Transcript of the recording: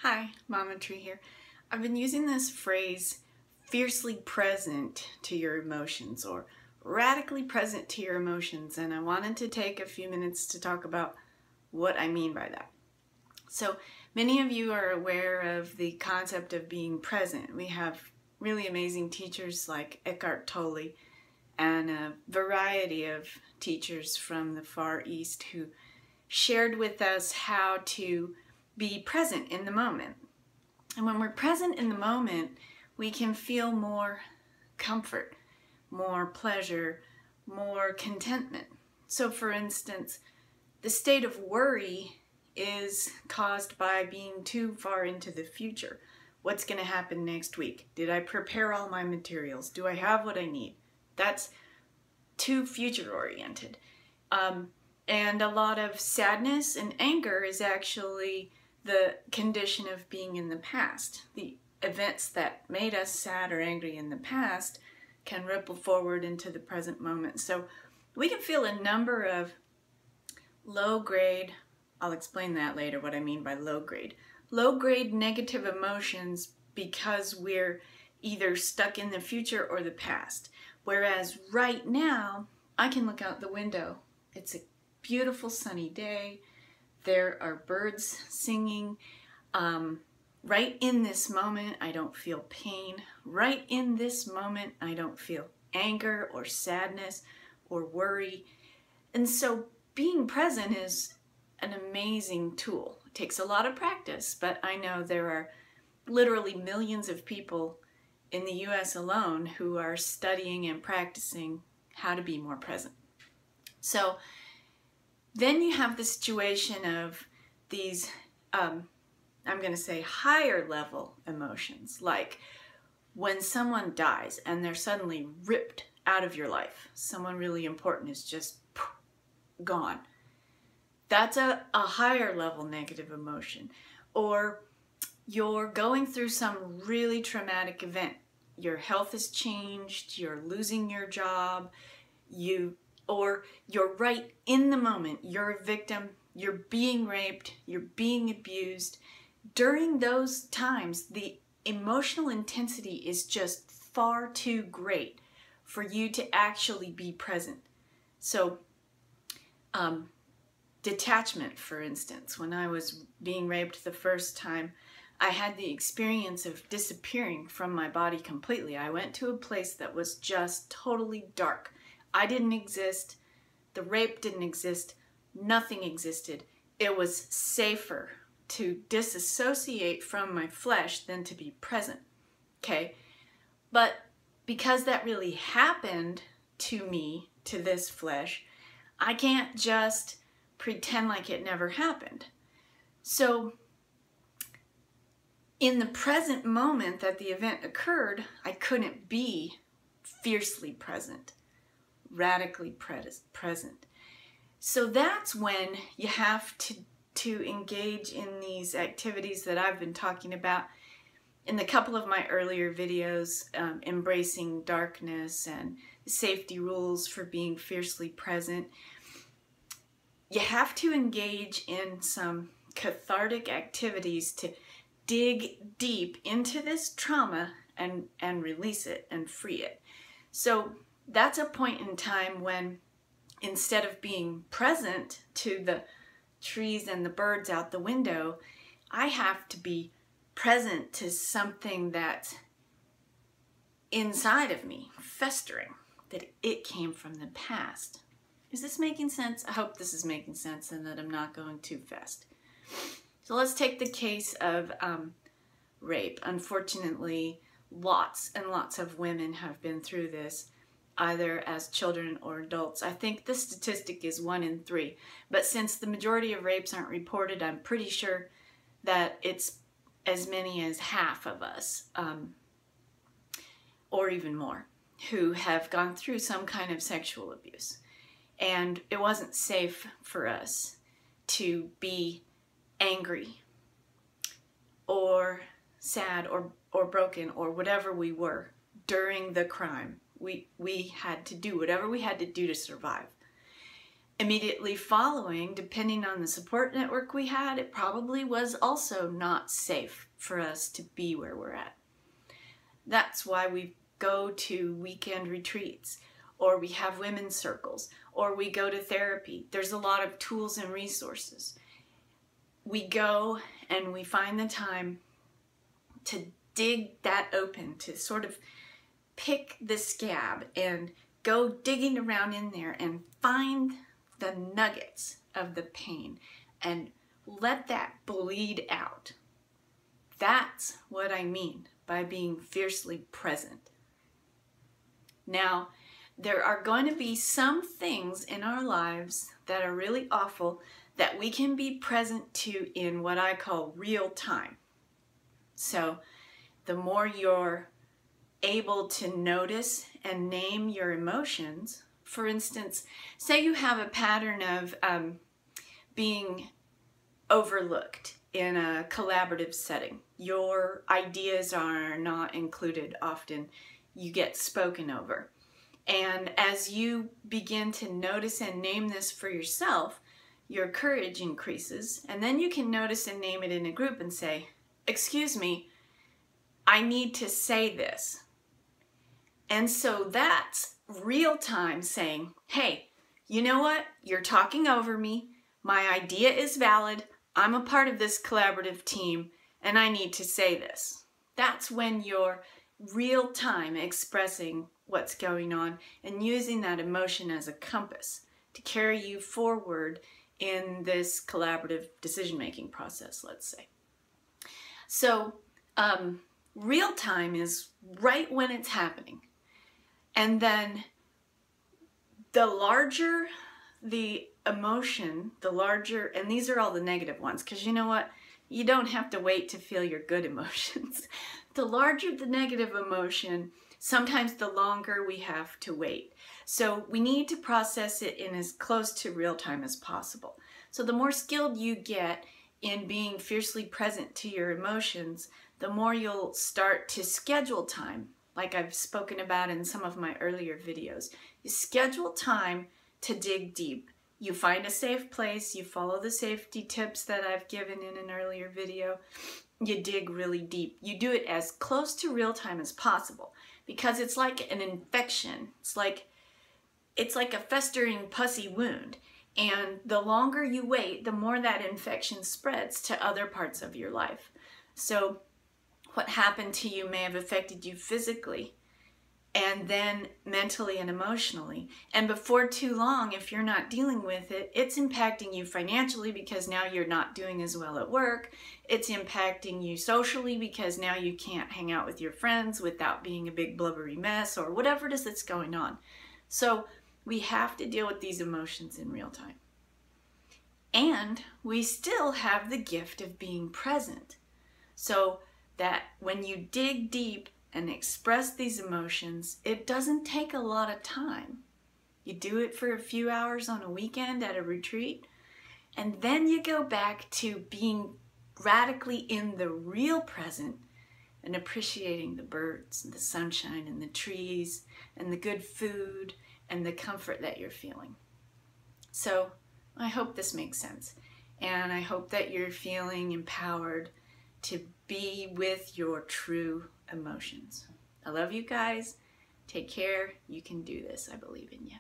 Hi, Mama Tree here. I've been using this phrase, fiercely present to your emotions or radically present to your emotions, and I wanted to take a few minutes to talk about what I mean by that. So many of you are aware of the concept of being present. We have really amazing teachers like Eckhart Tolle and a variety of teachers from the Far East who shared with us how to be present in the moment. And when we're present in the moment, we can feel more comfort, more pleasure, more contentment. So for instance, the state of worry is caused by being too far into the future. What's going to happen next week? Did I prepare all my materials? Do I have what I need? That's too future oriented. And a lot of sadness and anger is actually the condition of being in the past. The events that made us sad or angry in the past can ripple forward into the present moment. So we can feel a number of low grade, I'll explain that later what I mean by low grade negative emotions because we're either stuck in the future or the past. Whereas right now, I can look out the window. It's a beautiful sunny day. There are birds singing. Right in this moment, I don't feel pain. Right in this moment, I don't feel anger or sadness or worry. And so being present is an amazing tool. It takes a lot of practice, but I know there are literally millions of people in the US alone who are studying and practicing how to be more present. So then you have the situation of these, I'm going to say higher level emotions, like when someone dies and they're suddenly ripped out of your life. Someone really important is just gone. That's a higher level negative emotion. Or you're going through some really traumatic event. Your health has changed, you're losing your job, or you're right in the moment, you're a victim, you're being raped, you're being abused. During those times, the emotional intensity is just far too great for you to actually be present. So, detachment, for instance, when I was being raped the first time, I had the experience of disappearing from my body completely. I went to a place that was just totally dark. I didn't exist. The rape didn't exist. Nothing existed. It was safer to disassociate from my flesh than to be present. Okay? But because that really happened to me, to this flesh, I can't just pretend like it never happened. So in the present moment that the event occurred, I couldn't be fiercely present, radically present. So that's when you have to engage in these activities that I've been talking about in a couple of my earlier videos, embracing darkness and safety rules for being fiercely present. You have to engage in some cathartic activities to dig deep into this trauma and release it and free it. So that's a point in time when instead of being present to the trees and the birds out the window, I have to be present to something that's inside of me, festering, that it came from the past. Is this making sense? I hope this is making sense and that I'm not going too fast. So let's take the case of rape. Unfortunately, lots and lots of women have been through this, either as children or adults. I think the statistic is 1 in 3. But since the majority of rapes aren't reported, I'm pretty sure that it's as many as half of us, or even more, who have gone through some kind of sexual abuse. And it wasn't safe for us to be angry or sad or broken or whatever we were during the crime. We had to do whatever we had to do to survive. immediately following, depending on the support network we had, it probably was also not safe for us to be where we're at. That's why we go to weekend retreats, or we have women's circles, or we go to therapy. There's a lot of tools and resources. We go and we find the time to dig that open, to sort of pick the scab and go digging around in there and find the nuggets of the pain and let that bleed out. That's what I mean by being fiercely present. Now, there are going to be some things in our lives that are really awful that we can be present to in what I call real time. So the more you're able to notice and name your emotions, for instance, say you have a pattern of being overlooked in a collaborative setting. Your ideas are not included often. You get spoken over. And as you begin to notice and name this for yourself, your courage increases. And then you can notice and name it in a group and say, "Excuse me, I need to say this." And so that's real time saying, "Hey, you know what? You're talking over me. My idea is valid. I'm a part of this collaborative team, and I need to say this." That's when you're real time expressing what's going on and using that emotion as a compass to carry you forward in this collaborative decision-making process, let's say. So real time is right when it's happening. And then the larger the emotion, the larger, and these are all the negative ones, because you know what? You don't have to wait to feel your good emotions. The larger the negative emotion, sometimes the longer we have to wait. So we need to process it in as close to real time as possible. So the more skilled you get in being fiercely present to your emotions, the more you'll start to schedule time, like I've spoken about in some of my earlier videos. You schedule time to dig deep. You find a safe place, you follow the safety tips that I've given in an earlier video, you dig really deep. You do it as close to real time as possible, because it's like an infection. It's like a festering pussy wound. And the longer you wait, the more that infection spreads to other parts of your life. So what happened to you may have affected you physically, and then mentally and emotionally. And before too long, if you're not dealing with it, it's impacting you financially because now you're not doing as well at work. It's impacting you socially because now you can't hang out with your friends without being a big blubbery mess or whatever it is that's going on. So we have to deal with these emotions in real time. And we still have the gift of being present. So that when you dig deep and express these emotions, it doesn't take a lot of time. You do it for a few hours on a weekend at a retreat, and then you go back to being radically in the real present and appreciating the birds and the sunshine and the trees and the good food and the comfort that you're feeling. So I hope this makes sense, and I hope that you're feeling empowered to be with your true emotions. I love you guys. Take care. You can do this. I believe in you.